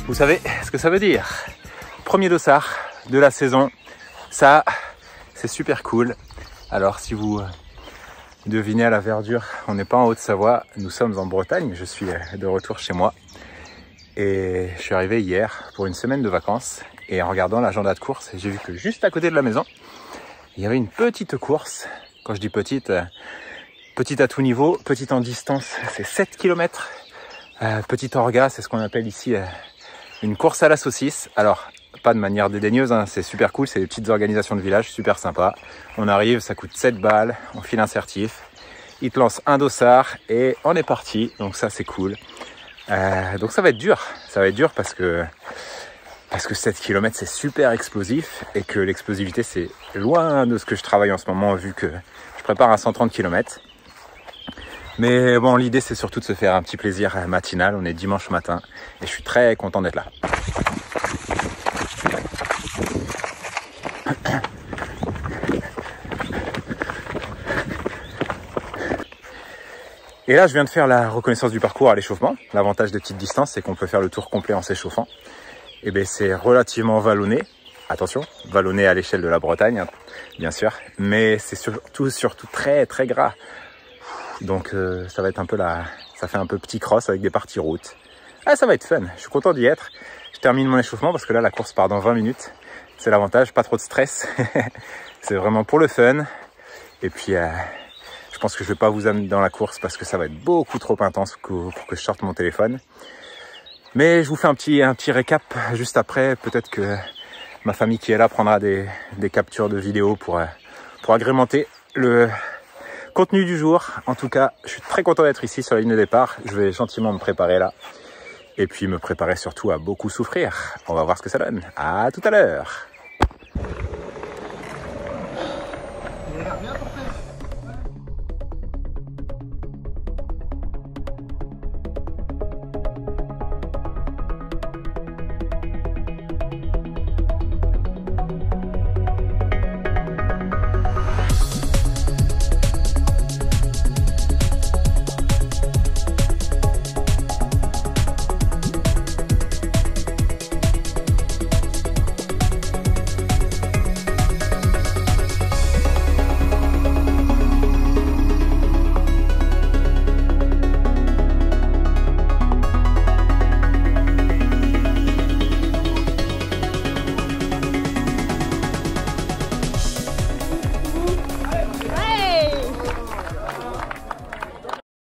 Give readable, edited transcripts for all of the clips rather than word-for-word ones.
Vous savez ce que ça veut dire? Premier dossard de la saison, ça c'est super cool. Alors si vous devinez à la verdure, on n'est pas en Haute-Savoie, nous sommes en Bretagne, je suis de retour chez moi. Et je suis arrivé hier pour une semaine de vacances et en regardant l'agenda de course, j'ai vu que juste à côté de la maison, il y avait une petite course. Quand je dis petite, petite à tout niveau, petite en distance, c'est 7 km. Petite orga, c'est ce qu'on appelle ici une course à la saucisse. Alors, pas de manière dédaigneuse, hein, c'est super cool, c'est des petites organisations de village, super sympa. On arrive, ça coûte 7 balles, on file un certif, il te lance un dossard et on est parti, donc ça c'est cool. Donc ça va être dur parce que 7 km c'est super explosif et que l'explosivité c'est loin de ce que je travaille en ce moment vu que je prépare un 130 km. Mais bon, l'idée c'est surtout de se faire un petit plaisir matinal, on est dimanche matin et je suis très content d'être là. Et là, je viens de faire la reconnaissance du parcours à l'échauffement. L'avantage des petites distances, c'est qu'on peut faire le tour complet en s'échauffant. Et bien, c'est relativement vallonné. Attention, vallonné à l'échelle de la Bretagne, hein, bien sûr. Mais c'est surtout très, très gras. Donc, ça va être un peu ça fait un peu petit cross avec des parties routes. Ah, ça va être fun. Je suis content d'y être. Je termine mon échauffement parce que là, la course part dans 20 minutes. C'est l'avantage, pas trop de stress. C'est vraiment pour le fun. Et puis, je pense que je ne vais pas vous amener dans la course parce que ça va être beaucoup trop intense pour que je sorte mon téléphone. Mais je vous fais un petit récap juste après. Peut-être que ma famille qui est là prendra des captures de vidéos pour agrémenter le contenu du jour. En tout cas, je suis très content d'être ici sur la ligne de départ. Je vais gentiment me préparer là. Et puis me préparer surtout à beaucoup souffrir. On va voir ce que ça donne. À tout à l'heure.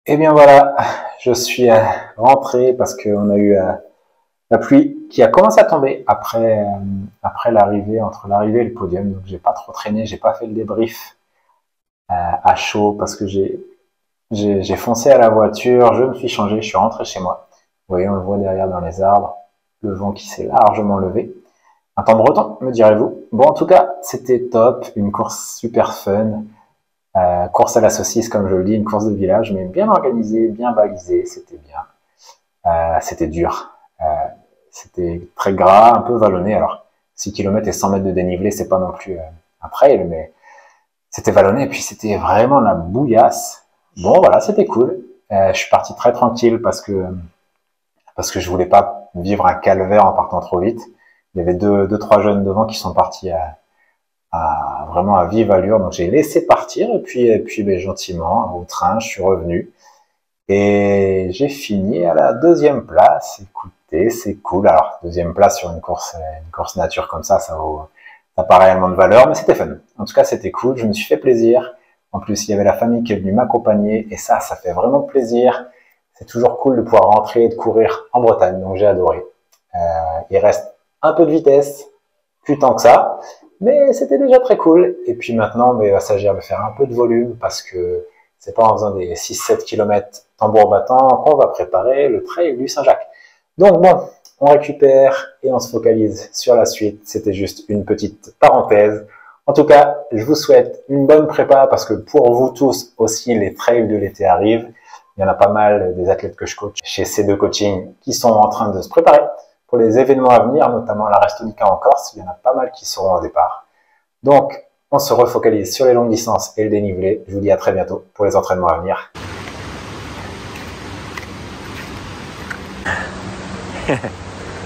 Et bien voilà, je suis rentré parce qu'on a eu la pluie qui a commencé à tomber après l'arrivée, entre l'arrivée et le podium. Donc j'ai pas trop traîné, j'ai pas fait le débrief à chaud parce que j'ai foncé à la voiture, je me suis changé, je suis rentré chez moi. Vous voyez, on le voit derrière dans les arbres, le vent qui s'est largement levé. Un temps breton, me direz-vous. Bon, en tout cas, c'était top, une course super fun. Course à la saucisse, comme je le dis, une course de village, mais bien organisée, bien balisée, c'était bien. C'était dur. C'était très gras, un peu vallonné. Alors, 6 km et 100 mètres de dénivelé, c'est pas non plus un trail, mais c'était vallonné, et puis c'était vraiment la bouillasse. Bon, voilà, c'était cool. Je suis parti très tranquille parce que je voulais pas vivre un calvaire en partant trop vite. Il y avait deux, trois jeunes devant qui sont partis vraiment à vive allure, donc j'ai laissé partir et puis ben, gentiment au train je suis revenu et j'ai fini à la 2e place. Écoutez, c'est cool. Alors 2e place sur une course nature comme ça n'a pas réellement de valeur, mais c'était fun. En tout cas c'était cool, je me suis fait plaisir. En plus il y avait la famille qui est venue m'accompagner et ça fait vraiment plaisir. C'est toujours cool de pouvoir rentrer et de courir en Bretagne, donc j'ai adoré. Il reste un peu de vitesse, plus tant que ça, mais c'était déjà très cool. Et puis maintenant, il va s'agir de faire un peu de volume parce que c'est pas en faisant des 6-7 km tambour battant qu'on va préparer le trail du Saint-Jacques. Donc bon, on récupère et on se focalise sur la suite. C'était juste une petite parenthèse. En tout cas, je vous souhaite une bonne prépa parce que pour vous tous aussi, les trails de l'été arrivent. Il y en a pas mal des athlètes que je coach chez C2 Coaching qui sont en train de se préparer pour les événements à venir, notamment la Restonica en Corse. Il y en a pas mal qui seront au départ. Donc, on se refocalise sur les longues distances et le dénivelé. Je vous dis à très bientôt pour les entraînements à venir.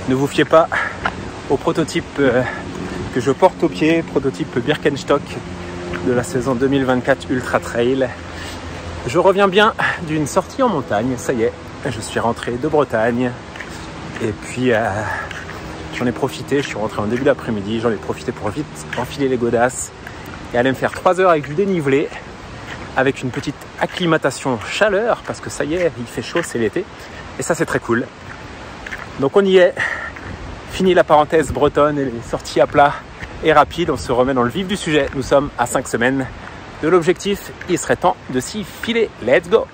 Ne vous fiez pas au prototype que je porte au pied, prototype Birkenstock de la saison 2024 Ultra Trail. Je reviens bien d'une sortie en montagne, ça y est, je suis rentré de Bretagne et puis j'en ai profité, je suis rentré en début d'après-midi, j'en ai profité pour vite enfiler les godasses et aller me faire 3 heures avec du dénivelé, avec une petite acclimatation chaleur parce que ça y est, il fait chaud, c'est l'été et ça c'est très cool. Donc on y est, fini la parenthèse bretonne et les sorties à plat et rapides, on se remet dans le vif du sujet. Nous sommes à 5 semaines de l'objectif, il serait temps de s'y filer. Let's go!